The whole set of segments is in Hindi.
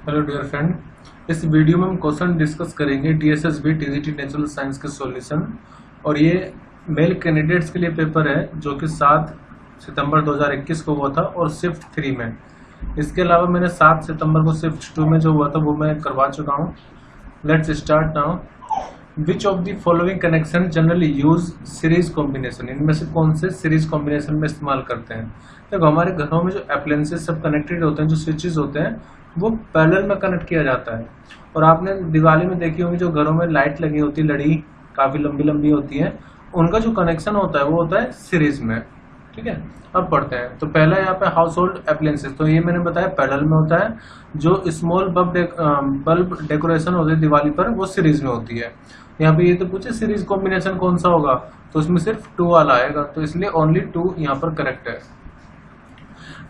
हेलो डियर फ्रेंड, इस वीडियो में हम क्वेश्चन डिस्कस करेंगे DSSB TGT नेचुरल साइंस के सॉल्यूशन। और ये मेल कैंडिडेट्स के लिए पेपर है जो कि 7 सितंबर 2021 को हुआ था और शिफ्ट 3 में। इसके अलावा मैंने 7 सितंबर को शिफ्ट 2 में जो हुआ था वो मैं करवा चुका हूँ। Let's start now. Which of the following connection generally use series combination? इनमें से कौन से सीरीज कॉम्बिनेशन में इस्तेमाल करते हैं? देखो, हमारे घरों में जो अप्लायंसेस सब कनेक्टेड होते हैं, जो स्विचेस होते हैं, वो पैरेलल में कनेक्ट किया जाता है। और आपने दिवाली में देखी होगी जो घरों में लाइट लगी होती है, लड़ी काफी लंबी लंबी होती है, उनका जो कनेक्शन होता है वो होता है सीरीज में। ठीक है, अब पढ़ते हैं। तो पहला यहाँ पे हाउस होल्ड अप्लायंसेस, तो ये मैंने बताया पैरेलल में होता है। जो स्मॉल बल्ब डेकोरेशन होती है दिवाली पर, वो सीरीज में होती है। यहाँ पे ये तो पूछे सीरीज कॉम्बिनेशन कौन सा होगा, तो उसमें सिर्फ 2 वाला आएगा, तो इसलिए ओनली 2 यहाँ पर करेक्ट है।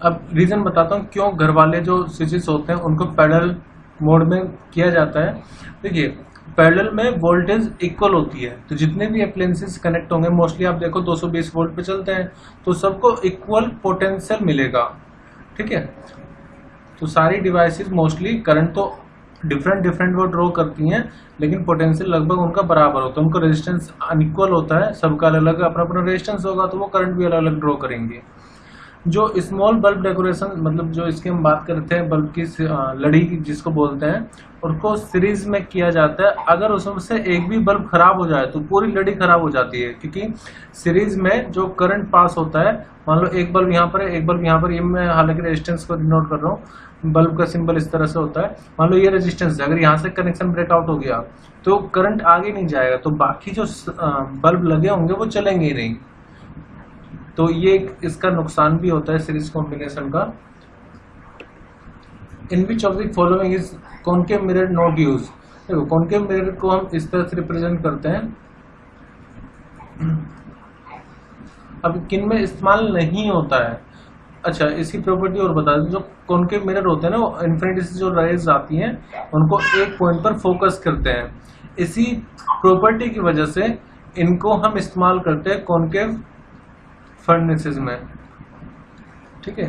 अब रीजन बताता हूँ क्यों घर वाले जो स्विचेस होते हैं उनको पैरेलल मोड में किया जाता है। देखिए, पैरेलल में वोल्टेज इक्वल होती है, तो जितने भी अप्लायंसेस कनेक्ट होंगे, मोस्टली आप देखो 220 वोल्ट पे चलते हैं, तो सबको इक्वल पोटेंशियल मिलेगा। ठीक है, तो सारी डिवाइसेस मोस्टली करंट तो डिफरेंट वो ड्रॉ करती हैं, लेकिन पोटेंशियल लगभग उनका बराबर होता है। उनका रेजिस्टेंस अनइक्वल होता है, सबका अलग अलग अपना अपना रेजिस्टेंस होगा, तो वो करंट भी अलग अलग ड्रॉ करेंगे। जो स्मॉल बल्ब डेकोरेशन, मतलब जो इसकी हम बात करते हैं बल्ब की लड़ी की जिसको बोलते हैं, उनको सीरीज में किया जाता है। अगर उसमें से एक भी बल्ब खराब हो जाए तो पूरी लड़ी खराब हो जाती है, क्योंकि सीरीज में जो करंट पास होता है, मान लो एक बल्ब यहाँ पर है, एक बल्ब यहाँ पर, ये मैं हालांकि रेजिस्टेंस को डिनोट कर रहा हूँ, बल्ब का सिंबल इस तरह से होता है। मान लो ये रेजिस्टेंस है, अगर यहाँ से कनेक्शन ब्रेकआउट हो गया तो करंट आगे नहीं जाएगा, तो बाकी जो बल्ब लगे होंगे वो चलेंगे ही नहीं। तो ये इसका नुकसान भी होता है सीरीज कॉम्बिनेशन का। In which of the following is concave mirror not use? देखो, कॉनकेव मिरर को हम इस तरह से रिप्रेजेंट करते हैं। अब किन में इस्तेमाल नहीं होता है? अच्छा, इसकी प्रॉपर्टी और बता दें। जो कॉनकेव मिरर होते हैं ना, वो इन्फिनिटी से जो रेज आती हैं उनको एक पॉइंट पर फोकस करते हैं। इसी प्रॉपर्टी की वजह से इनको हम इस्तेमाल करते हैं कॉनकेव फर्नेसेस में। ठीक है,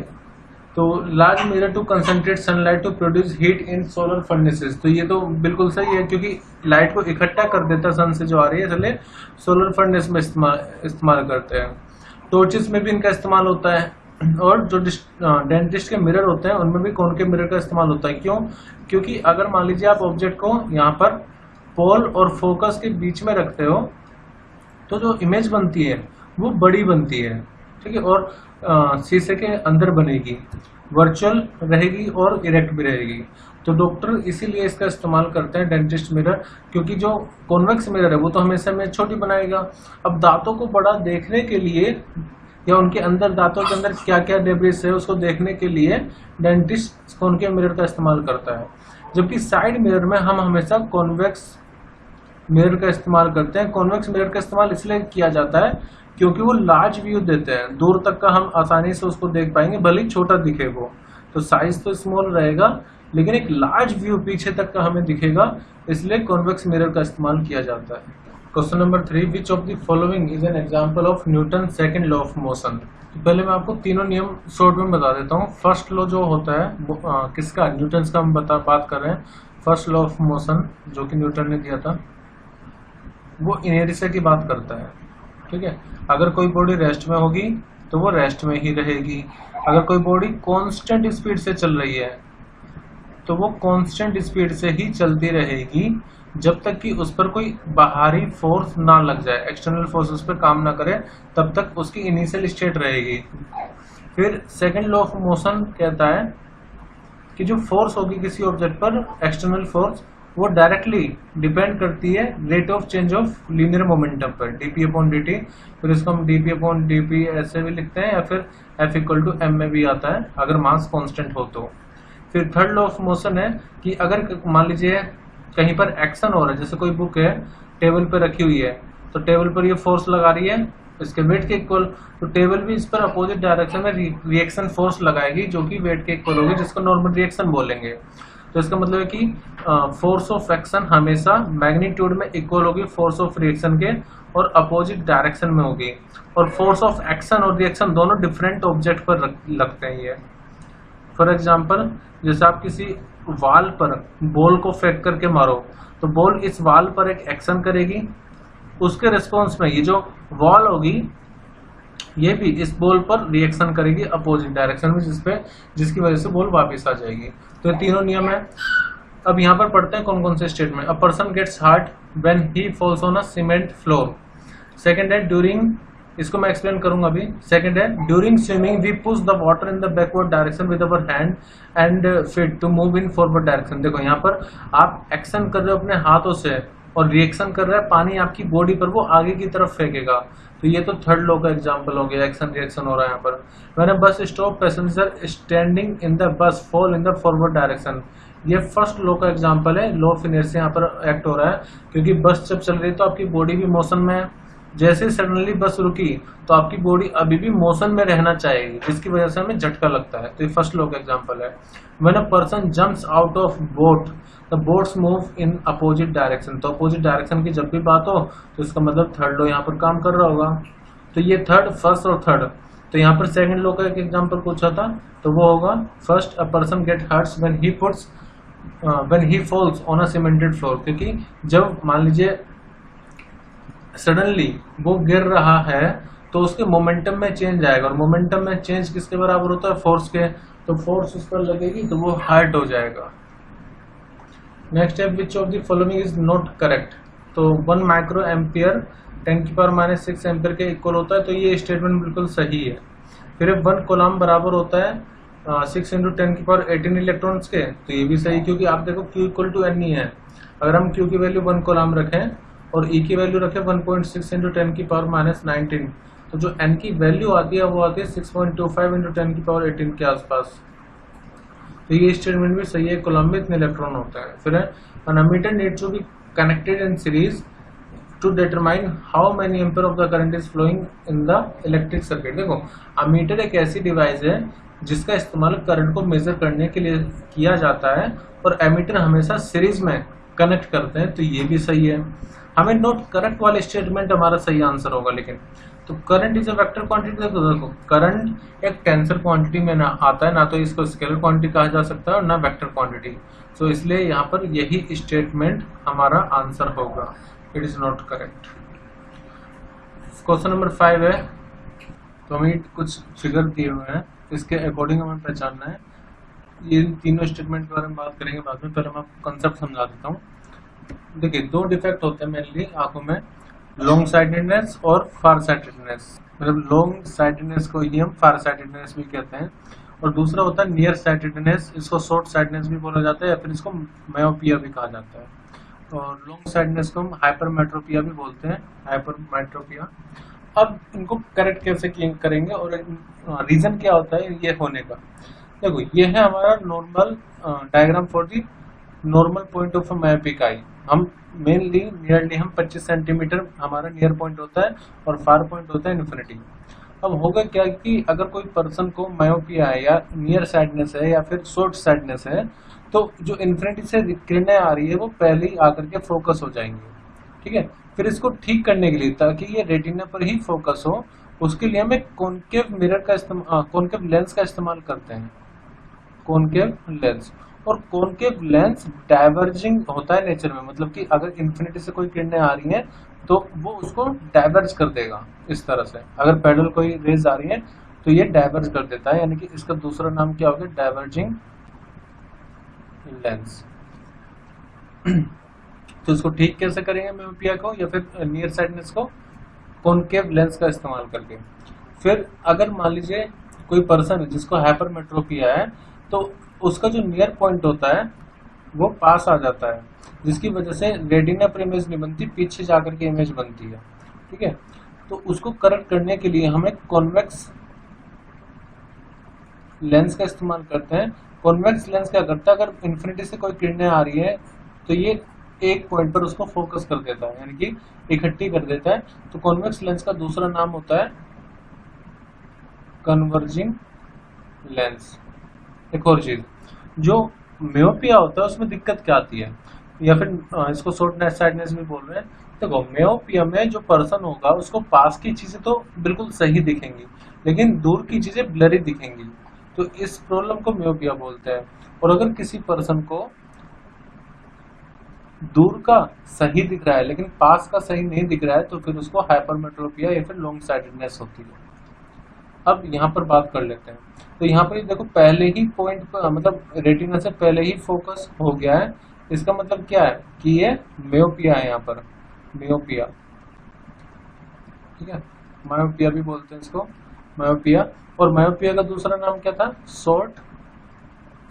तो large mirror to concentrate sunlight to produce heat in solar furnaces, तो ये तो बिल्कुल सही है, क्योंकि लाइट को इकट्ठा कर देता सन से जो आ रही है, इसलिए सोलर फर्नेस में इस्तेमाल करते हैं। टॉर्चेस में भी इनका इस्तेमाल होता है, और जो डेंटिस्ट के मिरर होते हैं उनमें भी कॉनकेव मिरर का इस्तेमाल होता है। क्यों? क्योंकि अगर मान लीजिए आप ऑब्जेक्ट को यहाँ पर पोल और फोकस के बीच में रखते हो, तो जो इमेज बनती है वो बड़ी बनती है। ठीक है, और शीशे के अंदर बनेगी, वर्चुअल रहेगी और इरेक्ट भी रहेगी। तो डॉक्टर इसीलिए इसका इस्तेमाल करते हैं डेंटिस्ट मिरर, क्योंकि जो कॉन्वेक्स मिरर है वो तो हमेशा में छोटी बनाएगा। अब दांतों को बड़ा देखने के लिए, या उनके अंदर दांतों के अंदर क्या क्या डेब्रिस है उसको देखने के लिए डेंटिस्ट कॉनकेव मिरर का इस्तेमाल करता है। जबकि साइड मिरर में हम हमेशा कॉन्वेक्स मिरर का इस्तेमाल करते हैं। कॉन्वेक्स मिरर का इस्तेमाल इसलिए किया जाता है क्योंकि वो लार्ज व्यू देते हैं, दूर तक का हम आसानी से उसको देख पाएंगे, भले ही छोटा दिखे वो, तो साइज तो स्मॉल रहेगा लेकिन एक लार्ज व्यू पीछे तक का हमें दिखेगा, इसलिए कॉन्वेक्स मिरर का इस्तेमाल किया जाता है। Question number 3, which of the following is an example of Newton second law of motion? तो पहले मैं आपको तीनों नियम शॉर्ट में बता देता हूँ। फर्स्ट लॉ जो होता है किसका, न्यूटन का हम बात कर रहे हैं। फर्स्ट लॉ ऑफ मोशन जो कि न्यूटन ने दिया था, वो इनर्शिया की बात करता है। ठीक है, अगर कोई बॉडी रेस्ट में होगी तो वो रेस्ट में ही रहेगी। अगर कोई बॉडी कांस्टेंट स्पीड से चल रही है तो वो कांस्टेंट स्पीड से ही चलती रहेगी जब तक कि उस पर कोई बाहरी फोर्स ना लग जाए, एक्सटर्नल फोर्स उस पर काम ना करे, तब तक उसकी इनिशियल स्टेट रहेगी। फिर सेकंड लॉ ऑफ मोशन कहता है कि जो फोर्स होगी किसी ऑब्जेक्ट पर, एक्सटर्नल फोर्स, वो डायरेक्टली डिपेंड करती है rate of change of linear momentum पर, dp अपॉन dt। फिर इसको हम dp अपॉन dp ऐसे भी लिखते हैं, या फिर F इक्वल टू m में भी आता है अगर मास कांस्टेंट हो तो। फिर थर्ड लॉ ऑफ मोशन है कि अगर मान लीजिए कहीं पर एक्शन हो रहा है, जैसे कोई बुक है टेबल पर रखी हुई है, तो टेबल पर ये फोर्स लगा रही है इसके वेट के इक्वल, तो टेबल भी इस पर अपोजिट डायरेक्शन में रिएक्शन फोर्स लगाएगी जो कि वेट के इक्वल होगी, जिसको नॉर्मल रिएक्शन बोलेंगे। तो इसका मतलब है कि फोर्स ऑफ एक्शन हमेशा मैग्नीट्यूड में इक्वल होगी फोर्स ऑफ रिएक्शन के, और अपोजिट डायरेक्शन में होगी। और फोर्स ऑफ एक्शन और रिएक्शन दोनों डिफरेंट ऑब्जेक्ट पर लगते हैं ये। फॉर एग्जाम्पल जैसे आप किसी वाल पर बॉल को फेंक करके मारो तो बॉल इस वाल पर एक एक्शन करेगी, उसके रिस्पॉन्स में ये जो वॉल होगी ये भी इस बॉल पर रिएक्शन करेगी अपोजिट डायरेक्शन में, जिसकी वजह से बॉल वापस आ जाएगी। तो ये तीनों नियम है। अब यहाँ पर पढ़ते हैं कौन कौन से statement. A person gets hurt when he falls on a cement floor. Second है ड्यूरिंग, इसको मैं एक्सप्लेन करूंगा अभी। सेकंड है during swimming we push the water in the backward direction with our hand and feet to move in forward direction. देखो यहाँ पर आप एक्शन कर रहे हो अपने हाथों से और रिएक्शन कर रहा है पानी आपकी बॉडी पर, वो आगे की तरफ फेंकेगा। तो ये तो थर्ड लॉ का एग्जांपल हो गया, एक्शन रिएक्शन हो रहा है यहाँ पर। मैंने bus stop passenger standing in the bus fall in the forward direction, ये फर्स्ट लॉ का एग्जांपल है। लॉ ऑफ इनर्शिया यहाँ पर एक्ट हो रहा है क्योंकि बस जब चल रही है तो आपकी बॉडी भी मोशन में है। जैसे सडनली बस रुकी तो आपकी बॉडी अभी भी मोशन में रहना चाहेगी, जिसकी वजह से हमें झटका लगता है। तो ये फर्स्ट लॉ का एग्जांपल है। When a person jumps out of boat the boats move in opposite direction. तो अपोजिट डायरेक्शन की जब भी बात हो तो इसका मतलब थर्ड लॉ यहाँ पर काम कर रहा होगा। तो ये थर्ड, फर्स्ट और थर्ड। तो यहाँ पर सेकंड लॉ का एक एग्जांपल पूछा था तो वो होगा first, a person get hurts when he falls on a cemented floor. क्योंकि जब मान लीजिए सडनली वो गिर रहा है तो उसके मोमेंटम में चेंज आएगा, और मोमेंटम में चेंज किसके बराबर होता है? फोर्स के। तो फोर्स उस पर लगेगी तो वो हर्ट हो जाएगा। नेक्स्ट है which of the following is not correct. तो 1 माइक्रो एम्पियर 10⁻⁶ एम्पियर के इक्वल होता है, तो ये स्टेटमेंट बिल्कुल सही है। फिर 1 कूलम्ब बराबर होता है 6 × 10⁻18 इलेक्ट्रॉन्स के, तो ये भी सही, क्योंकि आप देखो Q = N ही है। अगर हम Q की वैल्यू 1 कूलम्ब रखें और E की वैल्यू रखें 1.6 × 10⁻⁻19, तो जो N की वैल्यू आती है वो आती है 6.25 × 10⁻18 के आसपास। तो ये स्टेटमेंट भी सही है, कूलम्ब में इतने इलेक्ट्रॉन होता है। फिर an ammeter needs to be connected in series to determine how many ampere of the current is flowing in the electric circuit। देखो अमीटर एक ऐसी डिवाइस है जिसका इस्तेमाल करंट को मेजर करने के लिए किया जाता है, और एमीटर हमेशा सीरीज में कनेक्ट करते हैं। तो ये भी सही है। हमें नोट करेक्ट वाले स्टेटमेंट हमारा सही आंसर होगा। लेकिन तो current is a vector quantity. देखो करंट एक टेंसर क्वांटिटी में ना आता है, ना तो इसको स्केलर क्वांटिटी कहा जा सकता है और ना वेक्टर क्वांटिटी। तो इसलिए यहाँ पर यही स्टेटमेंट हमारा आंसर होगा। It is not correct. Question number 5 है, तो हमें कुछ फिगर दिए हुए हैं, इसके अकॉर्डिंग हमें पहचानना है। ये तीनों स्टेटमेंट के बारे में बात करेंगे बाद में, पहले मैं आपको कंसेप्ट समझा देता हूँ। देखिए 2 डिफेक्ट होते हैं मेनली आंखों में, लॉन्ग साइटेडनेस और फार साइटेडनेस। मतलब लॉन्ग साइटेडनेस को ही हम फार साइटेडनेस भी कहते हैं, और दूसरा होता है नियर साइटेडनेस, इसको शॉर्ट साइटेडनेस भी बोला जाता है या फिर इसको मायोपिया भी कहा जाता है। और लॉन्ग साइटेडनेस को हम हाइपरमेट्रोपिया भी बोलते हैं, हाइपरमेट्रोपिया। अब इनको करेक्ट कैसे करेंगे और रीजन क्या होता है ये होने का। देखो ये है हमारा normal diagram for the normal point of myopic eye. हम मेनली नियरली हम 25 सेंटीमीटर हमारा नियर पॉइंट होता है और फार पॉइंट होता है इन्फिनिटी। अब होगा क्या कि अगर कोई पर्सन को मायोपिया है या नियर साइडनेस है या फिर शॉर्ट साइडनेस है, तो जो इन्फिनिटी से किरणें आ रही है वो पहले ही आकर के फोकस हो जाएंगी। ठीक है, फिर इसको ठीक करने के लिए ताकि ये रेटिना पर ही फोकस हो, उसके लिए हम एक कॉनकेव मिरर का इस्तेमाल, कॉनकेव लेंस का इस्तेमाल करते हैं। कॉनकेव लेंस, और कॉनकेव लेंस डाइवर्जिंग होता है नेचर में, मतलब कि अगर इन्फिनिटी से कोई किरणें आ रही हैं तो वो उसको डाइवर्ज कर देगा इस तरह से। अगर पैरेलल कोई रेज आ रही है तो ये डाइवर्ज कर देता है, यानी कि इसका दूसरा नाम क्या होगा? Diverging lens. तो इसको ठीक कैसे करेंगे मायोपिया को या फिर नियर साइडनेस को? कॉनकेव लेंस का इस्तेमाल करके। फिर अगर मान लीजिए कोई पर्सन है जिसको हाइपरमेट्रोपिया है, तो उसका जो नियर पॉइंट होता है वो पास आ जाता है, जिसकी वजह से रेटिना पर इमेज नहीं बनती, पीछे जाकर के इमेज बनती है। ठीक है, तो उसको करेक्ट करने के लिए हमें कॉन्वेक्स लेंस का इस्तेमाल करते हैं। कॉन्वेक्स लेंस क्या करता है? अगर इन्फिनिटी से कोई किरणें आ रही है तो ये एक पॉइंट पर उसको फोकस कर देता है, यानी कि इकट्ठी कर देता है। तो कॉन्वेक्स लेंस का दूसरा नाम होता है कन्वर्जिंग लेंस। एक और चीज, जो मायोपिया होता है उसमें दिक्कत क्या आती है, या फिर इसको शॉर्ट साइडनेस भी बोल रहे हैं। देखो मायोपिया में जो पर्सन होगा उसको पास की चीजें तो बिल्कुल सही दिखेंगी, लेकिन दूर की चीजें ब्लरी दिखेंगी। तो इस प्रॉब्लम को मियोपिया बोलते हैं। और अगर किसी पर्सन को दूर का सही दिख रहा है लेकिन पास का सही नहीं दिख रहा है तो फिर उसको हाइपरमेट्रोपिया या फिर लॉन्ग साइटेडनेस होती है। अब यहाँ पर बात कर लेते हैं। तो यहाँ पर देखो पहले ही पॉइंट पर मतलब रेटिना से पहले ही फोकस हो गया है, इसका मतलब क्या है कि ये मियोपिया है। यहाँ पर मियोपिया, ठीक है, मायोपिया भी बोलते हैं इसको, मायोपिया। और मायोपिया का दूसरा नाम क्या था? Short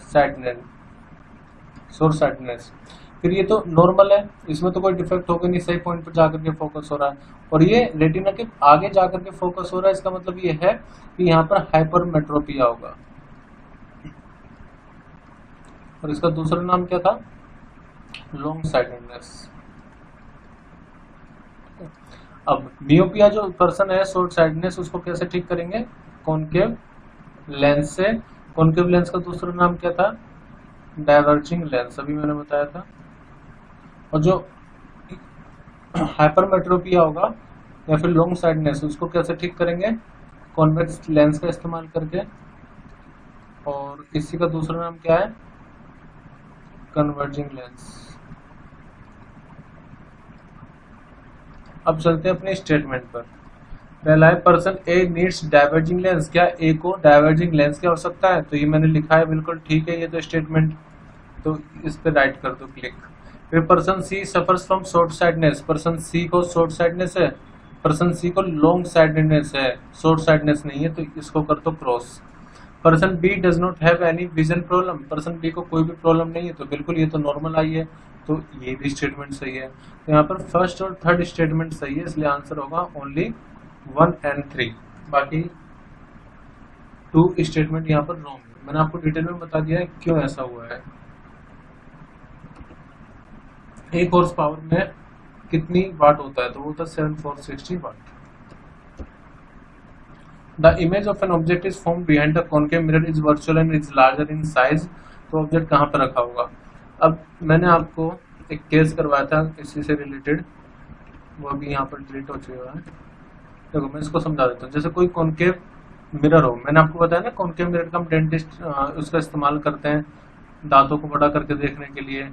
sightedness, short sightedness. फिर ये तो नॉर्मल है, इसमें तो कोई डिफेक्ट होगा नहीं, सही पॉइंट पर जाकर के फोकस हो रहा है। और ये रेटिना के आगे जाकर के फोकस हो रहा है, इसका मतलब ये है कि यहाँ पर हाइपरमेट्रोपिया होगा। और इसका दूसरा नाम क्या था? Long sightedness. अब मियोपिया जो पर्सन है, शॉर्ट साइटेडनेस, उसको कैसे ठीक करेंगे? कॉनकेव लेंस से। कॉनकेव लेंस का दूसरा नाम क्या था? डाइवर्जिंग लेंस, अभी मैंने बताया था। और जो हाइपरमेट्रोपिया होगा या फिर लॉन्ग साइटनेस, उसको कैसे ठीक करेंगे? कॉन्वेक्स लेंस का इस्तेमाल करके। और इसी का दूसरा नाम क्या है? Converging lens. अब चलते हैं अपने स्टेटमेंट पर। पहला है पर्सन ए नीड्स डाइवर्जिंग लेंस। क्या ए को डाइवर्जिंग लेंस की आवश्यकता है? तो ये मैंने लिखा है, बिल्कुल ठीक है ये तो स्टेटमेंट, तो इस पे राइट कर दो क्लिक। फिर person C suffers from short sightedness. Person C को शॉर्ट साइटनेस है, पर्सन सी को लॉन्ग साइटनेस है, शॉर्ट साइटनेस नहीं है, तो इसको कर दो cross. Person B does not have any vision problem. Person B को कोई भी प्रॉब्लम नहीं है, तो बिल्कुल ये तो नॉर्मल आई है, तो ये भी स्टेटमेंट सही है। तो यहाँ पर फर्स्ट और थर्ड स्टेटमेंट सही है, इसलिए आंसर होगा ओनली 1 and 3। बाकी 2 स्टेटमेंट यहाँ पर रॉन्ग है। मैंने आपको डिटेल में बता दिया है क्यों ऐसा हुआ है। 1 हॉर्स पावर में कितनी वाट होता है? तो वो होता है 7460 watt. The image of an object is form behind the concave mirror is virtual and is larger in size. तो ऑब्जेक्ट कहाँ पर रखा होगा? अब मैंने आपको एक केस करवाया था इसी से रिलेटेड, वो अभी यहाँ पर डिलीट हो चुका है। देखो मैं इसको समझा देता हूँ। जैसे कोई कॉनकेव मिरर हो, मैंने आपको बताया ना कॉनकेव मिरर का हम डेंटिस्ट उसका इस्तेमाल करते हैं दांतों को बड़ा करके देखने के लिए।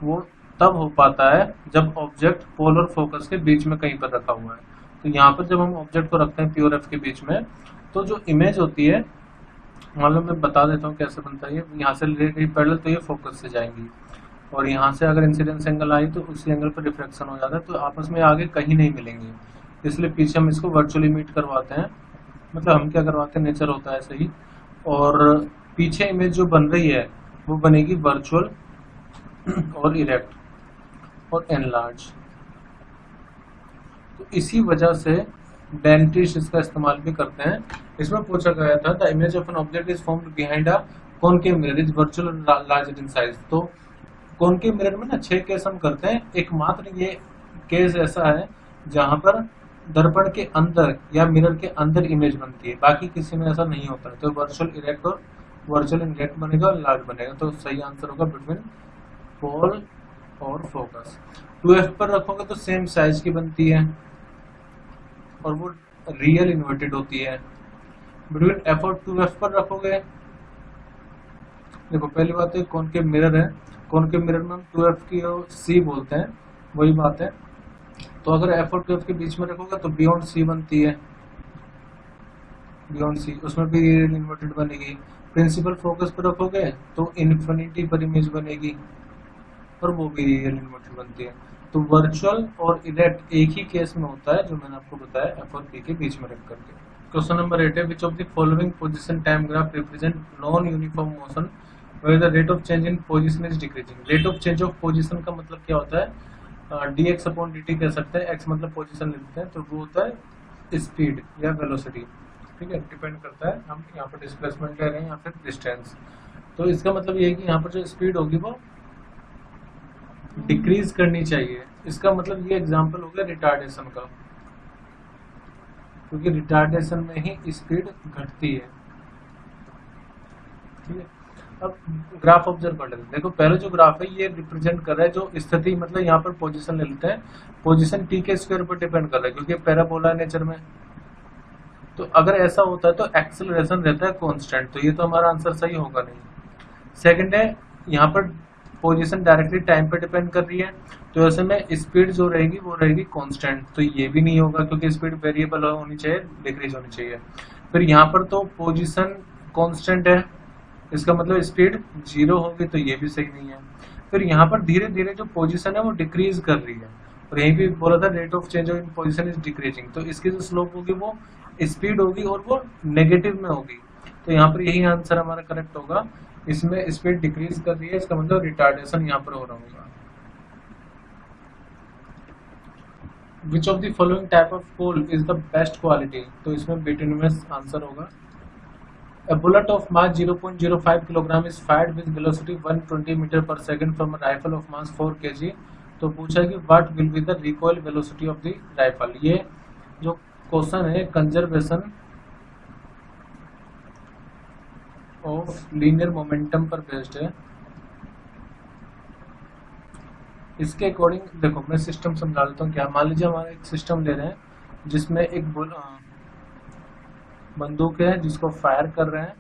वो तब हो पाता है जब ऑब्जेक्ट पोल और फोकस के बीच में कहीं पर रखा हुआ है। तो यहाँ पर जब हम ऑब्जेक्ट को रखते हैं पी और एफ के बीच में, तो जो इमेज होती है, मान लो मैं बता देता हूँ कैसे बनता है। यहाँ से लेकर पैरेलल तो ये फोकस से जाएंगी, और यहाँ से अगर इंसिडेंस एंगल आई तो उसी एंगल पर रिफ्लेक्शन हो जाता है, तो आपस में आगे कहीं नहीं मिलेंगे। इसलिए पीछे हम इसको वर्चुअली मीट करवाते हैं, मतलब हम क्या करवाते हैं, नेचर होता है ऐसे ही। और पीछे इमेज जो बन रही है वो बनेगी वर्चुअल और इरेक्ट और एनलार्ज। तो इसी वजह से डेंटिस्ट इसका इस्तेमाल भी करते हैं। इसमें पूछा गया था the image of an object is formed behind a concave mirror is virtual और लार्जर इन साइज। तो कॉनकेव मिरर में ना 6 केस हम करते हैं, एकमात्र ये केस ऐसा है जहां पर दर्पण के अंदर या मिरर के अंदर इमेज बनती है, बाकी किसी में ऐसा नहीं होता है। तो वर्चुअल इरेक्ट और वर्चुअल इनरेक्ट बनेगा और लार्ज बनेगा। तो सही आंसर होगा बिटवीन पोल और फोकस। 2f पर रखोगे तो सेम साइज की बनती है और वो रियल इन्वर्टेड होती है। बिटवीन f और 2f पर रखोगे, देखो पहली बात है कॉनकेव मिरर है, कॉनकेव मिरर में हम 2f की और c बोलते हैं, वही बात है। तो अगर f और 2f के बीच में रखोगे तो बियॉन्ड c बनती है, बियॉन्ड c, उसमें भी रियल इन्वर्टेड बनेगी। प्रिंसिपल फोकस पर रखोगे तो इन्फिनिटी पर इमेज बनेगी और वो भी रियल इन्वर्टेड बनती है। तो वर्चुअल और इरेक्ट एक ही केस में होता है जो मैंने आपको बताया f और p के बीच में रख करके। क्वेश्चन नंबर 8 है which of the following position time graph represent non uniform motion where the rate of change in position is decreasing. Rate of change of position का मतलब क्या होता है? dx अपॉन dt कह सकते हैं, x मतलब पोजीशन लेते हैं, तो वो होता है स्पीड या वेलोसिटी, ठीक है, डिपेंड करता है हम यहाँ पर डिस्प्लेसमेंट ले रहे हैं या फिर डिस्टेंस। तो इसका मतलब ये है कि यहाँ पर जो स्पीड होगी वो डिक्रीज करनी चाहिए। इसका मतलब ये एग्जांपल हो गया रिटार्डेशन का, क्योंकि रिटार्डेशन में ही स्पीड घटती है, ठीक है। अब ग्राफ ऑब्जर्व कर लेते हैं। देखो पहले जो ग्राफ है ये रिप्रेजेंट कर रहा है जो स्थिति, मतलब यहाँ पर पोजीशन ले लेते हैं, पोजीशन टी के स्क्वायर पर डिपेंड कर रहा है क्योंकि पैराबोला है नेचर में, तो अगर ऐसा होता है तो एक्सेलरेशन रहता है कांस्टेंट, तो ये तो हमारा आंसर सही होगा नहीं। सेकंड है, यहाँ पर पोजीशन डायरेक्टली टाइम पे डिपेंड कर रही है, तो ऐसे में स्पीड जो रहेगी वो रहेगी कांस्टेंट, तो ये भी नहीं होगा क्योंकि स्पीड वेरिएबल होनी चाहिए, डिक्रीज होनी चाहिए। फिर यहाँ पर तो पोजीशन कांस्टेंट है, इसका मतलब स्पीड 0 होगी, तो ये भी सही नहीं है। फिर यहाँ पर धीरे धीरे जो पोजीशन है वो डिक्रीज कर रही है, और यहीं भी बोला था rate of change of in position is decreasing, तो इसकी जो स्लोप होगी वो स्पीड होगी और वो नेगेटिव में होगी, तो यहाँ पर यही आंसर हमारा करेक्ट होगा। इसमें स्पीड डिक्रीज कर रही है, इसका मतलब रिटार्डेशन यहाँ पर हो रहा होगा। Which of the following type of coal is the best quality, तो इसमें बिटुमिनस आंसर होगा। A bullet of mass 0.05 kilogram is fired with velocity 120 metre per second from a rifle of mass 4 kg, तो पूछा है कि what will be the recoil velocity of the rifle। ये जो क्वेश्चन है कंजर्वेशन ऑफ लीनियर मोमेंटम पर बेस्ड है। इसके अकॉर्डिंग देखो मैं सिस्टम समझा देता हूँ क्या। मान लीजिए हमारा एक सिस्टम ले रहे हैं जिसमें एक बंदूक है जिसको फायर कर रहे हैं,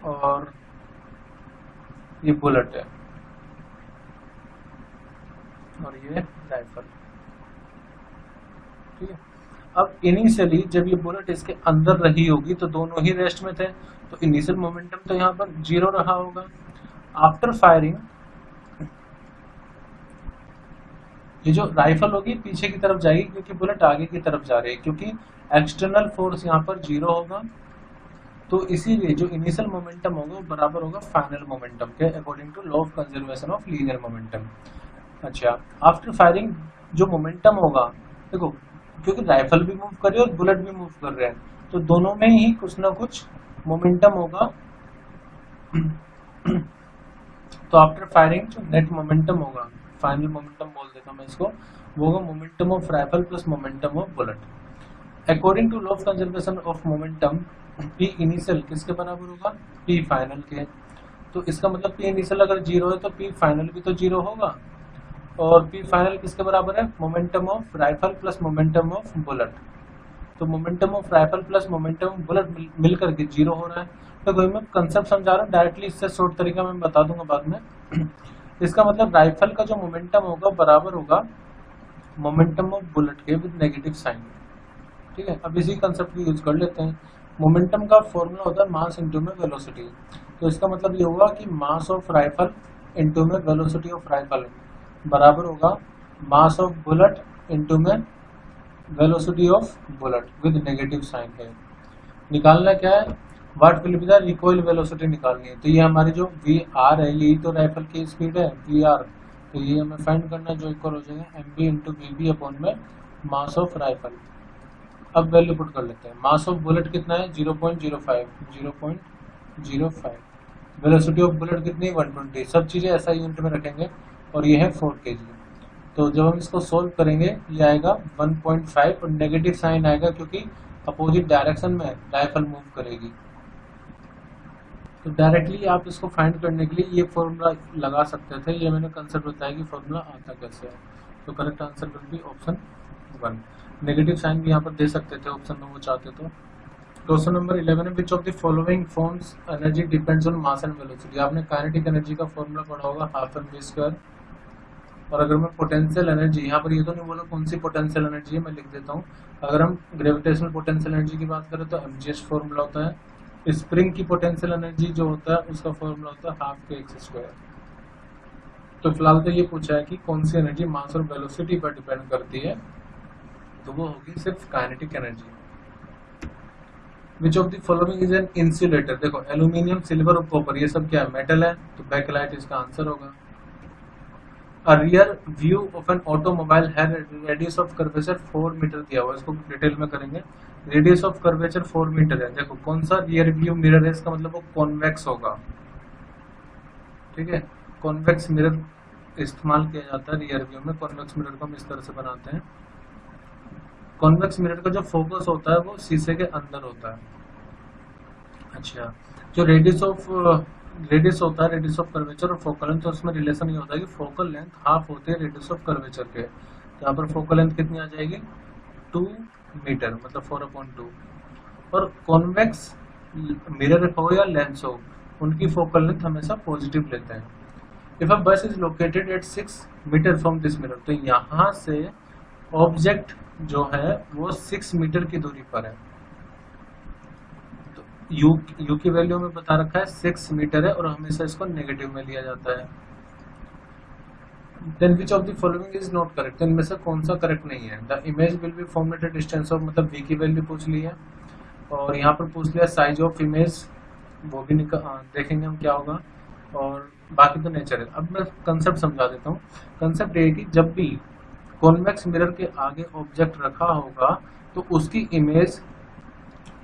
और ये बुलेट है और ये राइफल, ठीक है। अब इनिशियली जब ये बुलेट इसके अंदर रही होगी तो दोनों ही रेस्ट में थे, तो इनिशियल मोमेंटम तो यहाँ पर 0 रहा होगा। आफ्टर फायरिंग ये जो राइफल होगी पीछे की तरफ जाएगी क्योंकि बुलेट आगे की तरफ जा रही है, क्योंकि एक्सटर्नल फोर्स यहाँ पर 0 होगा, तो इसीलिए जो इनिशियल मोमेंटम होगा वो बराबर होगा फाइनल मोमेंटम के according to law of conservation of linear momentum. अच्छा, आफ्टर फायरिंग जो मोमेंटम होगा, देखो क्योंकि राइफल भी मूव कर रही है और बुलेट भी मूव कर रहे हैं, तो दोनों में ही कुछ ना कुछ मोमेंटम होगा। तो आफ्टर फायरिंग जो नेट मोमेंटम होगा, फाइनल मोमेंटम बोल देता हूं मैं इसको, वो होगा momentum of rifle plus momentum of bullet. According to law of conservation of momentum P initial किसके बराबर होगा, पी फाइनल के। तो इसका मतलब पी इनिशियल अगर 0 है तो पी फाइनल भी तो 0 होगा, और पी फाइनल किसके बराबर है, momentum of rifle plus momentum of bullet. तो momentum of rifle plus momentum of bullet मिलकर के 0 हो रहा है। तो कोई मैं कंसेप्ट समझा रहा हूँ, डायरेक्टली इससे शॉर्ट तरीका मैं बता दूंगा बाद में। इसका मतलब राइफल का जो मोमेंटम होगा बराबर होगा मोमेंटम ऑफ बुलेट के विद नेगेटिव साइन, ठीक है। अब इसी कंसेप्ट को यूज कर लेते हैं। मोमेंटम का फॉर्मूला होता है मास इंटू में वेलोसिटी, तो इसका मतलब ये होगा कि मास ऑफ राइफल इंटू में वेलोसिटी ऑफ राइफल बराबर होगा मास ऑफ बुलेट इंटू में velocity of bullet with negative sign है। निकालना क्या है, what will be the recoil velocity निकालनी है। तो ये हमारी जो वी आर है यही तो राइफल की स्पीड है वी आर, तो ये हमें फाइंड करना है, जो इक्वल हो जाएगा M B into B B upon में मास ऑफ राइफल। अब वैल्यू पुट कर लेते हैं। मास ऑफ बुलेट कितना है 0.05, वेलोसिटी ऑफ बुलेट कितनी 120, सब चीजें ऐसा यूनिट में रखेंगे, और ये है 4 kg। तो जब हम इसको सोल्व करेंगे ये आएगा 1.5 और नेगेटिव साइन आएगा क्योंकि अपोजिट डायरेक्शन में राइफल मूव करेगी। तो डायरेक्टली आप इसको फाइंड करने के लिए ये फॉर्मूला लगा सकते थे, ये मैंने कंसेप्ट बताया कि फॉर्मूला आता कैसे है। तो correct answer will be option 1। Negative sign भी यहाँ पर दे सकते थे ऑप्शन में वो चाहते तो। क्वेश्चन नंबर 11 है which of the following forms energy depends on mass and velocity. आपने काइनेटिक एनर्जी का फॉर्मूला पढ़ा होगा हाफ एम वी स्क्वायर। और अगर मैं पोटेंशियल एनर्जी, यहाँ पर ये तो नहीं बोला कौन सी पोटेंशियल एनर्जी है, मैं लिख देता हूँ। अगर हम ग्रेविटेशनल पोटेंशियल एनर्जी की बात करें तो mgh फॉर्मूला होता है। स्प्रिंग की पोटेंशियल एनर्जी जो होता है उसका फॉर्मूला होता है हाफ के एक्स स्क्वायर। तो फिलहाल तो ये पूछा है कि कौन सी एनर्जी मास और वेलोसिटी पर डिपेंड करती है, तो वो होगी सिर्फ kinetic energy. Which of the following is an insulator. देखो एल्यूमिनियम, सिल्वर और कॉपर ये सब क्या है, मेटल है, तो बैकलाइट इसका आंसर होगा। A rear view of an automobile had radius of curvature 4 metre दिया हुआ है, इसको डिटेल में करेंगे। रेडियस ऑफ कर्वेचर 4 मीटर है। देखो कौन सा रियर व्यू मिरर है, इसका मतलब वो कॉन्वेक्स होगा, ठीक है। कॉन्वेक्स मिरर इस्तेमाल किया जाता है रियर व्यू में। कॉन्वेक्स मिरर को हम इस तरह से बनाते हैं। कॉन्वेक्स मिरर का जो फोकस होता है वो शीशे के अंदर होता है। अच्छा, जो रेडियस होता है, रेडियस ऑफ कर्वेचर और फोकल लेंथ, तो उसमें रिलेशन ये होता है कि फोकल लेंथ हाफ होती है रेडियस ऑफ कर्वेचर के। तो यहाँ पर फोकल लेंथ कितनी आ जाएगी 2 मीटर मतलब 4/2। और कॉन्वेक्स मिरर हो या लेंस हो, उनकी फोकल लेंथ हमेशा पॉजिटिव लेते हैं। If a bus is located at 6 metre from this mirror, तो यहाँ से ऑब्जेक्ट जो है वो 6 मीटर की दूरी पर है। तो यू की वैल्यू में बता रखा है 6 मीटर है और हमेशा इसको नेगेटिव में लिया जाता है। Then which of the following is not correct, इनमें से कौन सा करेक्ट नहीं है। The image will be formed at a distance of, मतलब v की वैल्यू पूछ ली है और यहाँ पर पूछ लिया साइज ऑफ इमेज, वो भी देखेंगे हम क्या होगा, और बाकी तो नेचर है। अब मैं कंसेप्ट समझा देता हूँ। कंसेप्ट ये है कि जब भी कॉन्वेक्स मिरर के आगे ऑब्जेक्ट रखा होगा तो उसकी इमेज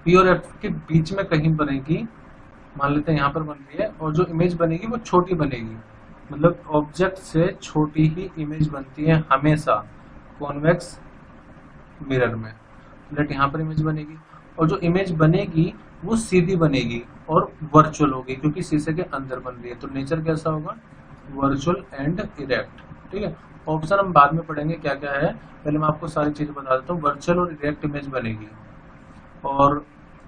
पी और एफ के बीच में कहीं बनेगी। मान लेते हैं यहाँ पर बन रही है, और जो इमेज बनेगी वो छोटी बनेगी, मतलब ऑब्जेक्ट से छोटी ही इमेज बनती है हमेशा कॉन्वेक्स मिरर में। लेट यहाँ पर इमेज बनेगी, और जो इमेज बनेगी वो सीधी बनेगी और वर्चुअल होगी क्योंकि शीशे के अंदर बन रही है। तो नेचर कैसा होगा, वर्चुअल एंड इरेक्ट। ठीक है, ऑप्शन हम बाद में पढ़ेंगे क्या क्या है, पहले मैं आपको सारी चीजें बता देता हूँ। वर्चुअल और इरेक्ट इमेज बनेगी। और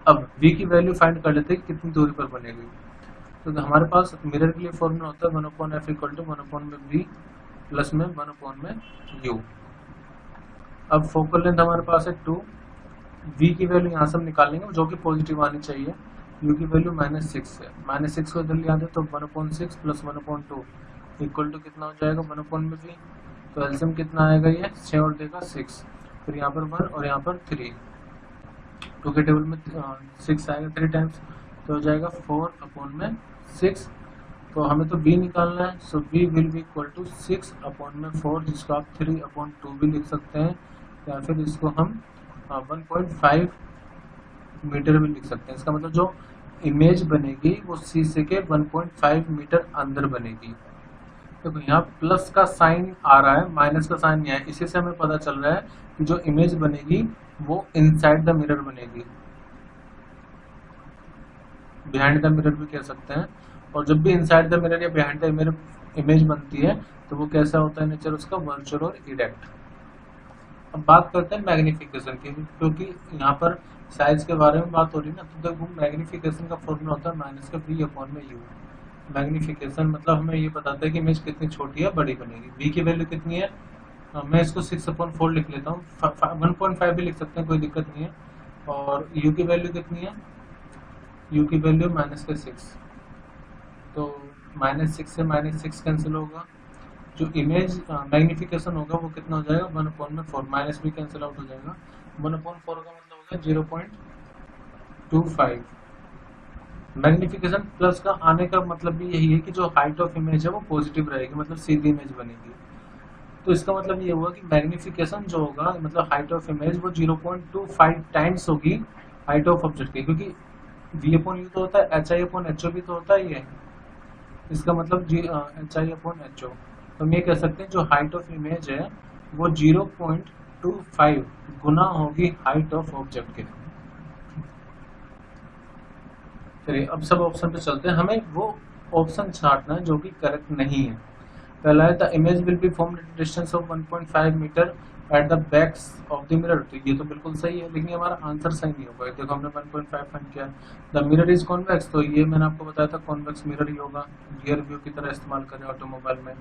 अब v की वैल्यू फाइंड कर लेते हैं कितनी दूरी पर बनेगी। तो हमारे पास मिरर के लिए फॉर्मूला होता है 1/f = 1/v प्लस में 1/u। अब फोकल लेंथ हमारे पास है 2, v की वैल्यू यहाँ से हम निकालेंगे जो कि पॉजिटिव आनी चाहिए। u की वैल्यू -6 है, -6 को इधर ले आते तो 1/6 प्लस 1/2 इक्वल टू कितना हो जाएगा 1/v। तो एलसीएम कितना आएगा, ये 6 और देगा 6, फिर यहाँ पर 1 और यहाँ पर 3, 2 के टेबल में 6 आएगा 3 टाइम्स, तो हो जाएगा 4/6। तो हमें तो b निकालना है, so b will be equal to 6/4, जिसको आप 3/2 भी लिख सकते हैं, या फिर इसको हम 1.5 मीटर भी लिख सकते हैं। इसका मतलब जो इमेज बनेगी वो शीशे के 1.5 मीटर अंदर बनेगी। तो यहाँ प्लस का साइन आ रहा है, माइनस का साइन नहीं है, इसी से हमें पता चल रहा है कि जो इमेज बनेगी वो इनसाइड द मिरर बनेगी, बिहाइंड द मिरर भी कह सकते हैं। और जब भी इनसाइड द मिरर या बिहाइंड द मिरर इमेज बनती है तो वो कैसा होता है नेचर उसका, वर्चुअल और इरेक्ट। अब बात करते हैं मैग्निफिकेशन की, क्योंकि यहाँ पर साइज के बारे में बात हो रही है ना, तो देखो मैग्निफिकेशन का फॉर्मूला होता है -v/u। मैग्निफिकेशन मतलब हमें ये बताता है कि इमेज कितनी छोटी है बड़ी बनेगी। v की वैल्यू कितनी है, मैं इसको 6/4 लिख लेता हूँ, 1.5 भी लिख सकते हैं, कोई दिक्कत नहीं है। और u की वैल्यू कितनी है, u की वैल्यू -6, तो -6 से -6 कैंसिल होगा, जो इमेज मैग्निफिकेशन होगा वो कितना हो जाएगा 1/4, माइनस भी कैंसिल आउट हो जाएगा, 1/4 का मतलब होगा 0.25। मैग्निफिकेशन प्लस का आने का मतलब भी यही है कि जो हाइट ऑफ इमेज है वो पॉजिटिव रहेगी, मतलब सीधी इमेज बनेगी। तो इसका मतलब ये हुआ कि मैग्निफिकेशन जो होगा मतलब हाइट ऑफ इमेज वो 0.25 टाइम्स होगी हाइट ऑफ ऑब्जेक्ट की, क्योंकि v/u तो होता है, hi/ho भी तो होता ही है, इसका मतलब hi/ho। तो हम ये कह सकते हैं जो हाइट ऑफ इमेज है वो 0.25 गुना होगी हाइट ऑफ ऑब्जेक्ट के। चलिए अब सब ऑप्शन पे चलते हैं, हमें वो ऑप्शन छांटना है जो कि करेक्ट नहीं है। पहला है the image will be formed at distance of 1.5 metre at the backs of the mirror, तो ये तो बिल्कुल सही है, लेकिन हमारा आंसर सही नहीं होगा। देखो हमने 1.5 फाइंड किया। द मिरर इज कॉन्वेक्स, तो ये मैंने आपको बताया था कॉन्वेक्स मिरर ही होगा, रियर व्यू की तरह इस्तेमाल करें ऑटोमोबाइल में।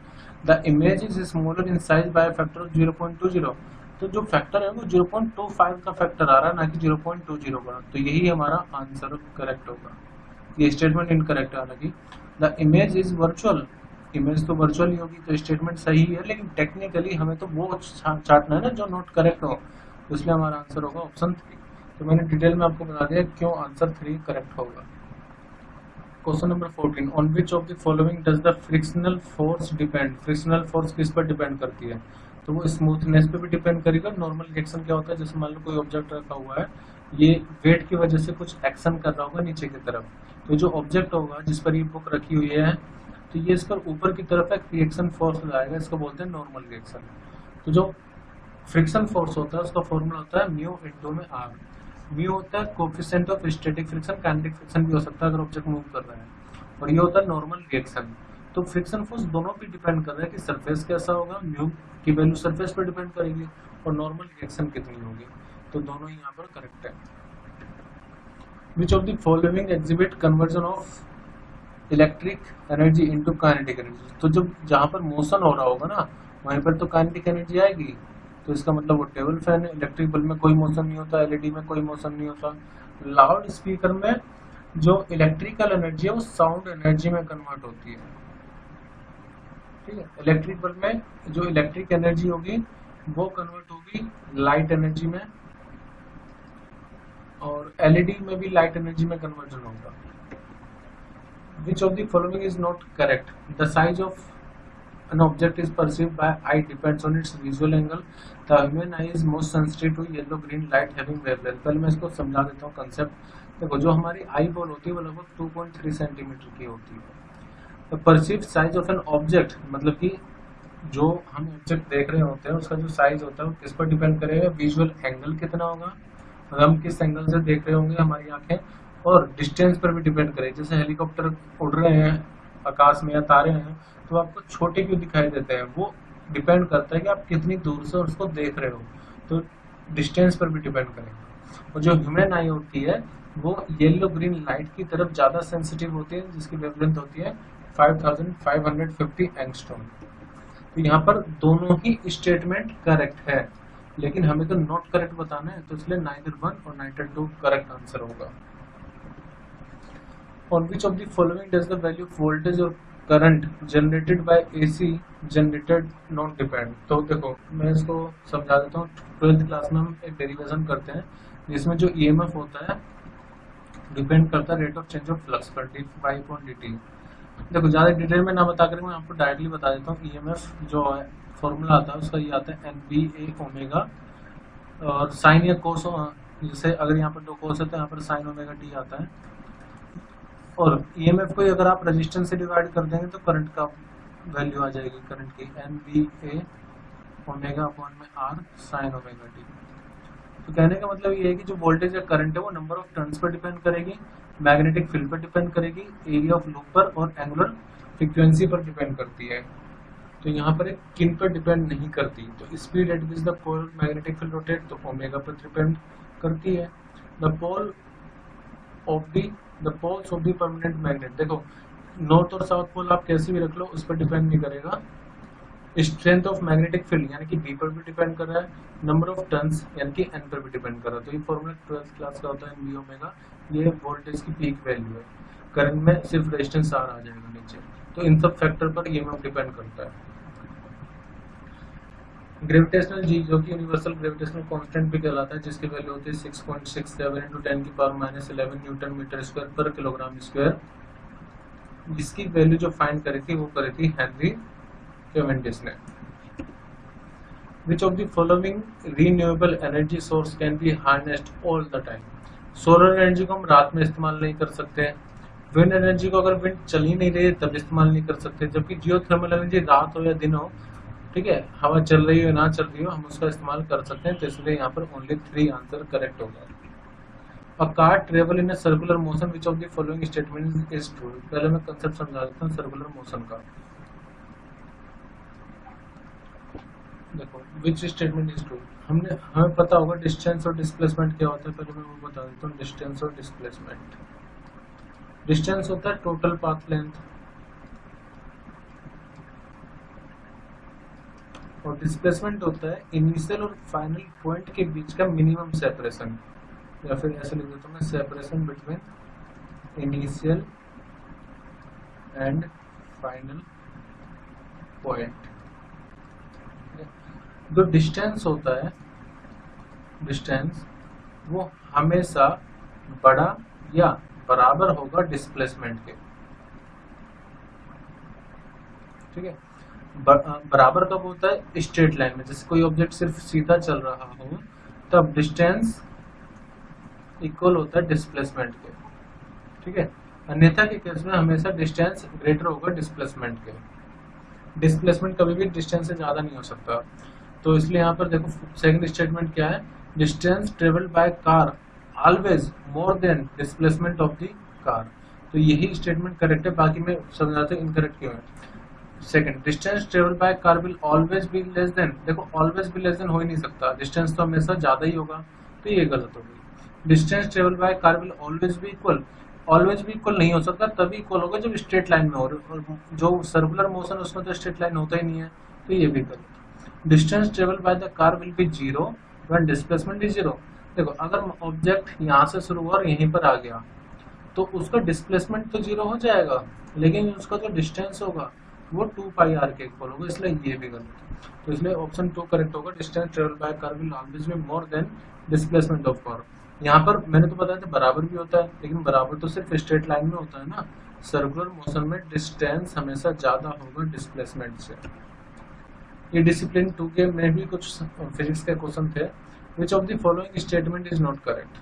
The image is smaller in size by factor of 0.20, तो जो फैक्टर है वो 0.25 का फैक्टर आ रहा है, ना कि 0.20 का, तो यही हमारा आंसर करेक्ट होगा। ये स्टेटमेंट इनकरेक्ट है, हालांकि the image is virtual, image तो वर्चुअल ही होगी, तो स्टेटमेंट सही है, लेकिन टेक्निकली हमें तो वो छांटना है ना जो नोट करेक्ट हो, तो इसलिए हमारा आंसर होगा ऑप्शन 3। तो मैंने डिटेल में आपको बता दिया क्यों आंसर 3 करेक्ट होगा। Question number 14, on which of the following does the frictional force depend, frictional force किस पर डिपेंड करती है, तो वो स्मूथनेस पे भी डिपेंड करेगा। नॉर्मल रिएक्शन क्या होता है, जैसे मान लो कोई ऑब्जेक्ट रखा हुआ है, ये वेट की वजह से कुछ एक्शन कर रहा होगा नीचे की तरफ, तो जो ऑब्जेक्ट होगा जिस पर ये बुक रखी हुई है, तो ये इस पर ऊपर की तरफ एक रिएक्शन फोर्स आएगा, इसको बोलते हैं नॉर्मल रिएक्शन। तो जो फ्रिक्शन फोर्स होता है उसका फॉर्मूला होता है म्यू इंटू में आर। म्यू होता है coefficient of static friction, kinetic friction भी हो सकता है अगर ऑब्जेक्ट मूव कर रहा है, और ये होता है नॉर्मल रिएक्शन। तो फ्रिक्शन फोर्स दोनों पे डिपेंड कर रहा है कि सरफेस कैसा होगा, म्यू की वैल्यू सरफेस पर डिपेंड करेगी, और नॉर्मल रिएक्शन कितनी होगी। तो दोनों ही यहाँ पर करेक्ट है। Which of the following exhibit conversion of electric energy into kinetic energy. तो जब जहां पर मोशन हो रहा होगा ना वहीं पर तो काइनेटिक एनर्जी आएगी, तो इसका मतलब वो टेबल फैन है। इलेक्ट्रिक बल्ब में कोई मोशन नहीं होता, एलईडी में कोई मोशन नहीं होता। लाउड स्पीकर में जो इलेक्ट्रिकल एनर्जी है वो साउंड एनर्जी में कन्वर्ट होती है, ठीक है। इलेक्ट्रिक बल्ब में जो इलेक्ट्रिक एनर्जी होगी वो कन्वर्ट होगी लाइट एनर्जी में, और एलईडी में भी लाइट एनर्जी में कन्वर्जन होगा। Which of the following is not correct. The size of an object is perceived by eye depends on its visual angle. The human eye is most sensitive to yellow green light having wavelength. पहले मैं इसको समझा देता हूँ कंसेप्ट। देखो जो हमारी आई बॉल होती है वो लगभग 2.3 सेंटीमीटर की होती है। तो perceived size of an object मतलब कि जो हम ऑब्जेक्ट देख रहे होते हैं उसका जो साइज होता है वो किस पर डिपेंड करेगा, विजुअल एंगल कितना होगा, हम किस एंगल से देख रहे होंगे हमारी आंखें, और डिस्टेंस पर भी डिपेंड करेगा। जैसे हेलीकॉप्टर उड़ रहे हैं आकाश में या तारे हैं तो आपको छोटे क्यों दिखाई देते हैं, वो डिपेंड करता है कि आप कितनी दूर से उसको देख रहे हो, तो डिस्टेंस पर भी डिपेंड करेगा। और जो ह्यूमन आई होती है वो येलो ग्रीन लाइट की तरफ ज्यादा सेंसिटिव होती है, जिसकी वेवलेंथ होती है 5550 एंगस्ट्रॉम। तो यहाँ पर दोनों ही स्टेटमेंट करेक्ट है, लेकिन हमें तो नॉट करेक्ट बताना है, तो इसलिए नाइदर 1 और नाइदर 2 करेक्ट आंसर होगा। On which of the following does the value of voltage or current generated by AC generated not depend। तो देखो मैं इसको समझा देता हूँ। 12th क्लास में हम एक डेरिवेशन करते हैं जिसमें जो EMF होता है डिपेंड करता है rate of change of flux पर dt। देखो ज्यादा डिटेल में ना बता कर मैं आपको डायरेक्टली बता देता हूँ। EMF जो है फॉर्मूला आता है उसका ये आता है NBA ओमेगा, और साइन या कोस, जैसे अगर यहाँ पर 2 कोस है तो यहाँ पर साइन ओमेगा t आता है। और EMF को अगर आप रेजिस्टेंस से डिवाइड कर देंगे तो करंट का वैल्यू आ जाएगी, करंट की NBA ओमेगा अपॉन में R साइन ओमेगा t। तो कहने का मतलब ये है कि जो वोल्टेज या करंट है वो number of turns per depend करेगी, मैग्नेटिक फील्ड पर डिपेंड करेगी, एरिया ऑफ लूप पर और एंगुलर फ्रीक्वेंसी पर डिपेंड करती है। तो यहाँ पर एक किन पर डिपेंड नहीं करती। तो speed at which the pole magnetic field rotate तो ओमेगा पर डिपेंड करती है। The pole of the poles of the permanent magnet, देखो नॉर्थ और साउथ पोल आप कैसे भी रख लो उस पर डिपेंड नहीं करेगा। स्ट्रेंथ ऑफ मैग्नेटिक फील्ड यानी कि बी पर भी डिपेंड कर रहा है, नंबर ऑफ टर्न्स यानी कि एन पर भी डिपेंड कर रहा है। तो ये फॉर्मूला 12th क्लास का होता है एनबी ओमेगा, ये वोल्टेज की पीक वैल्यू है। करंट में सिर्फ रेजिस्टेंस आर आ जाएगा नीचे। तो इन सब फैक्टर पर ईएमएफ डिपेंड करता है। ग्रेविटेशनल जी जो कि यूनिवर्सल ग्रेविटेशनल कांस्टेंट भी कहलाता है, जिसकी वैल्यू होती है 6.67 × 10⁻11 न्यूटन मीटर स्क्वायर पर किलोग्राम स्क्वायर। जिसकी वैल्यू जो फाइंड करी थी वो करी थी हेनरी कैवेंडिश ने। विच of the following renewable energy source can be harnessed all the time. Solar energy को हम रात में इस्तेमाल नहीं कर सकते, विंड एनर्जी को अगर विंड चल ही नहीं रही तब इस्तेमाल नहीं कर सकते, जबकि जियोथर्मल एनर्जी रात हो या दिन हो, ठीक है, हवा चल रही हो ना चल रही हो, हम उसका इस्तेमाल कर सकते हैं। तो इसलिए यहाँ पर ओनली 3 आंसर करेक्ट होगा। A car travel in a circular motion which of the following statement is true. पहले मैं कंसेप्ट समझा देता हूँ सर्कुलर मोशन का। देखो विच स्टेटमेंट इज ट्रू, हमें पता होगा डिस्टेंस और डिस्प्लेसमेंट क्या होता है। पहले मैं वो बता देता हूँ डिस्टेंस और डिस्प्लेसमेंट। डिस्टेंस होता है टोटल पाथ लेंथ, और डिस्प्लेसमेंट होता है इनिशियल और फाइनल पॉइंट के बीच का मिनिमम सेपरेशन, या फिर ऐसे लिख देता हूँ मैं separation between initial and final point. जो डिस्टेंस होता है, डिस्टेंस वो हमेशा बड़ा या बराबर होगा डिस्प्लेसमेंट के, ठीक है। बराबर कब होता है, स्ट्रेट लाइन में। जैसे कोई ऑब्जेक्ट सिर्फ सीधा चल रहा हो तब डिस्टेंस इक्वल होता है डिस्प्लेसमेंट के, ठीक है। अन्यथा के केस में हमेशा डिस्टेंस ग्रेटर होगा डिस्प्लेसमेंट के। डिस्प्लेसमेंट कभी भी डिस्टेंस से ज्यादा नहीं हो सकता। तो इसलिए यहाँ पर देखो सेकंड स्टेटमेंट क्या है, distance travelled by car always more than displacement of the car. तो यही स्टेटमेंट करेक्ट है, बाकी मैं समझाता हूँ इनकरेक्ट क्यों है। Second, distance travel by car will always be less than. देखो ऑलवेज भी लेस देन हो ही नहीं सकता, डिस्टेंस तो हमेशा ज्यादा ही होगा। तो ये गलत हो गई। Distance travel by car will always भी इक्वल, ऑलवेज भी इक्वल नहीं हो सकता, तभी इक्वल होगा जब स्ट्रेट लाइन में हो, और जो सर्कुलर मोशन उसमें तो स्ट्रेट लाइन होता ही नहीं है, तो ये भी गलत। Distance travel by the car will be zero when displacement is zero. देखो अगर ऑब्जेक्ट यहाँ से शुरू हुआ और यहीं पर आ गया तो उसका डिस्प्लेसमेंट तो जीरो हो जाएगा, लेकिन उसका जो डिस्टेंस होगा वो 2πr के इक्वल होगा, इसलिए ये भी गलत है। तो इसलिए ऑप्शन 2 करेक्ट होगा, distance travel by car will always be more than displacement of car. यहाँ पर मैंने तो बताया था बराबर भी होता है, लेकिन बराबर तो सिर्फ स्ट्रेट लाइन में होता है ना, सर्कुलर मोशन में डिस्टेंस हमेशा ज्यादा होगा डिस्प्लेसमेंट से। ये डिसिप्लिन 2 के में भी कुछ फिजिक्स के क्वेश्चन थे। Which of the following statement is not correct?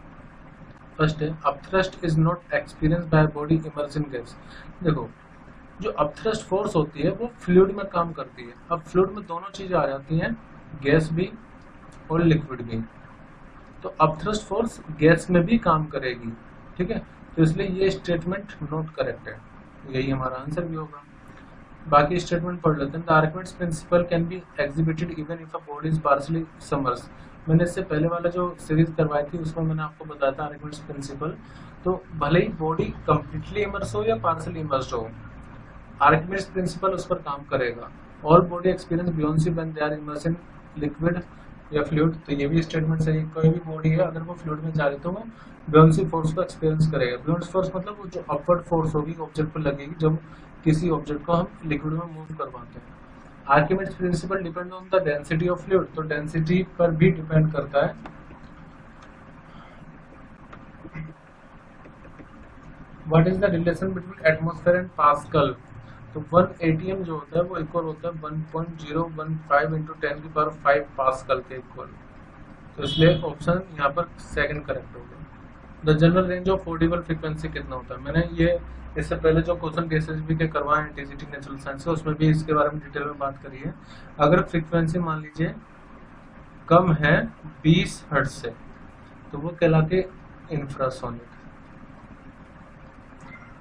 First है upthrust is not experience by body immersion gas. देखो जो अपथ्रस्ट फोर्स होती है वो फ्लूइड में काम करती है। अब फ्लूइड में दोनों चीजें आ जाती हैं, गैस भी और लिक्विड भी, तो अपथ्रस्ट फोर्स गैस में भी काम करेगी, ठीक है, तो इसलिए ये स्टेटमेंट नॉट करेक्ट है, यही हमारा आंसर भी होगा। बाकी स्टेटमेंट पढ़ लेते हैं। The Archimedes principal can be exhibited even if a body is partially submerged. मैंने इससे पहले वाला जो सीरीज करवाई थी उसमें मैंने आपको बताया था आर्किमिडीज प्रिंसिपल, तो भले ही बॉडी कंप्लीटली इमर्स हो या पार्शियली इमर्स्ड हो, आर्किमिडीज प्रिंसिपल उस पर काम करेगा। All body experience buoyancy when they are immersed in liquid या फ्लूइड, तो ये भी स्टेटमेंट सही। कोई भी बॉडी है अगर वो फ्लूइड में जा रही तो वो बुयांसी फोर्स को एक्सपीरियंस करेगा। बुयांसी फोर्स मतलब वो जो अपवर्ड फोर्स होगी ऑब्जेक्ट पर लगेगी जब किसी ऑब्जेक्ट को हम लिक्विड में मूव करवाते हैं। Archimedes principal depend on the density of fluid, तो डेंसिटी पर भी डिपेंड करता है। What is the relation between atmosphere and pascal? तो 1 atm जो होता है वो इक्वल होता है 1.015 इंटू 10 की पावर 5 पास्कल के इक्वल, तो इसलिए ऑप्शन यहाँ पर सेकंड करेक्ट होगा। The general range of Audible frequency कितना होता है? मैंने ये इससे पहले जो क्वेश्चन DSSB के करवाए हैं टीजीटी नेचुरल साइंस से उसमें भी इसके बारे में डिटेल में बात करी है। अगर फ्रीक्वेंसी मान लीजिए कम है 20 हर्ट्ज से तो वो कहलाती है इंफ्रासोनिक।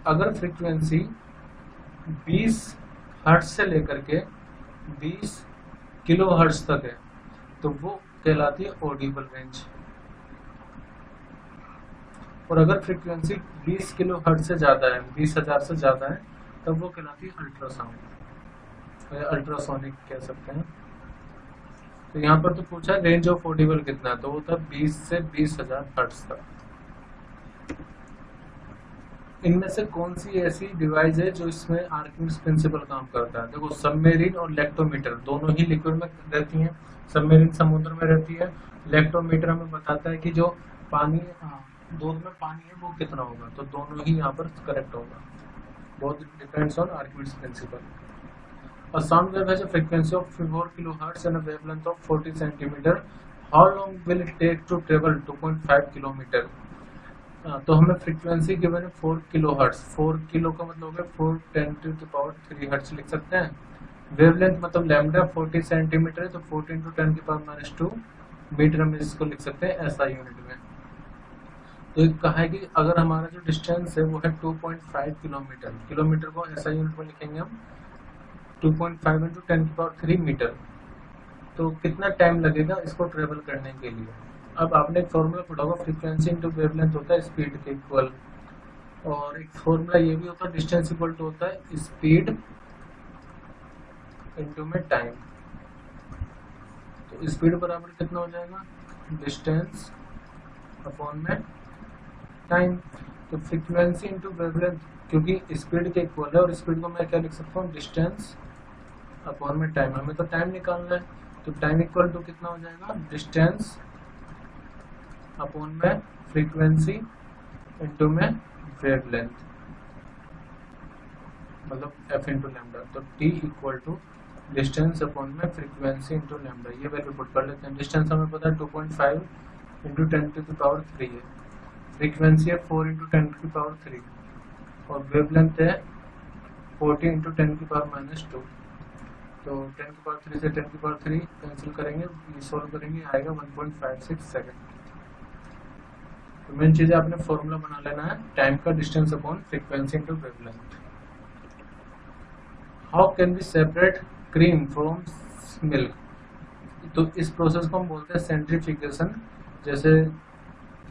अगर फ्रीक्वेंसी 20 हर्ट्ज से लेकर के 20 किलो हर्ट्ज तक है तो वो कहलाती है ऑडिबल रेंज। और अगर फ्रीक्वेंसी 20 किलो हर्ट्ज से ज्यादा है, 20,000 से ज्यादा है, तब वो कहलाती है अल्ट्रासाउंड, अल्ट्रासोनिक कह सकते हैं। तो यहाँ पर तो पूछा रेंज ऑफ ऑडिबल कितना है, तो वो था 20 से 20,000 हर्ट्ज तक। इनमें से कौन सी ऐसी डिवाइस है जो इसमें आर्किमिडीज प्रिंसिपल काम करता है? देखो सबमेरीन और लेक्टोमीटर दोनों ही लिक्विड में रहती हैं। सबमेरीन समुद्र में रहती है, लेक्टोमीटर हमें बताता है कि जो पानी दूध में पानी है वो कितना होगा, तो दोनों ही यहाँ पर करेक्ट होगा। Both depends on Archimedes principal. A sound wave has a frequency of 4 kilohertz and a wavelength of 40 centimeter. How long will it take to travel 2.5 kilometer? तो हमें फ्रीक्वेंसी गिवन है 4 किलो हर्ट्ज। 4 किलो का मतलब है 4×10⁻³ हर्ट्ज लिख सकते हैं। वेवलेंथ मतलब लैम्डा 40 सेंटीमीटर है तो 40×10⁻²मीटर में इसको लिख सकते हैं SI यूनिट में। तो कहा है कि अगर हमारा जो डिस्टेंस है वो है 2.5 किलोमीटर, किलोमीटर को SI यूनिट में लिखेंगे हम 2.5×10⁻³ मीटर, तो कितना टाइम लगेगा इसको ट्रेवल करने के लिए। अब आपने एक फॉर्मूला पढ़ा होगा, फ्रीक्वेंसी इंटू वेवलेंथ होता है स्पीड के इक्वल, और एक फॉर्मूला ये भी होता है डिस्टेंस इक्वल टू होता है स्पीड इंटू में टाइम। तो स्पीड बराबर कितना हो जाएगा, डिस्टेंस अपॉन में टाइम। तो फ्रीक्वेंसी इंटू वेवलेंथ, क्योंकि स्पीड के इक्वल है और स्पीड को मैं क्या लिख सकता हूँ, डिस्टेंस अपॉन में टाइम। हमें तो टाइम निकालना है, तो टाइम इक्वल टू कितना हो जाएगा, डिस्टेंस अपॉन में फ्रीक्वेंसी इंटू में वेवलेंथ, मतलब f इंटू लैम्डा। तो t equal to distance upon में फ्रीक्वेंसी इंटू लैम्डा, ये वैल्यू पुट कर लेते हैं। डिस्टेंस हमें पता है 2.5 इंटू 10⁻³ है, फ्रीक्वेंसी है 4 इंटू 10⁻³ और वेवलेंथ है 40 इंटू 10⁻²। तो 10⁻³ से 10⁻³ कैंसिल करेंगे, ये सोल्व करेंगे, आएगा 1.56 सेकेंड। तो मेन चीज आपने फॉर्मूला बना लेना है टाइम का, distance upon frequency into wavelength. How can be separate cream from milk? तो इस प्रोसेस को हम बोलते हैं सेंट्रीफ्यूगेशन। जैसे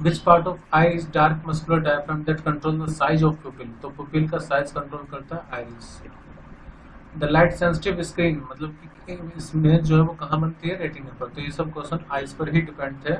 which part of I is dark muscular diaphragm that control the size of pupil, तो पुपिल का साइज कंट्रोल करता है iris. The light sensitive screen, मतलब कि इसमें जो है वो कहाँ बनती है, रेटिना पर। तो ये सब क्वेश्चन आइज पर ही डिपेंड थे।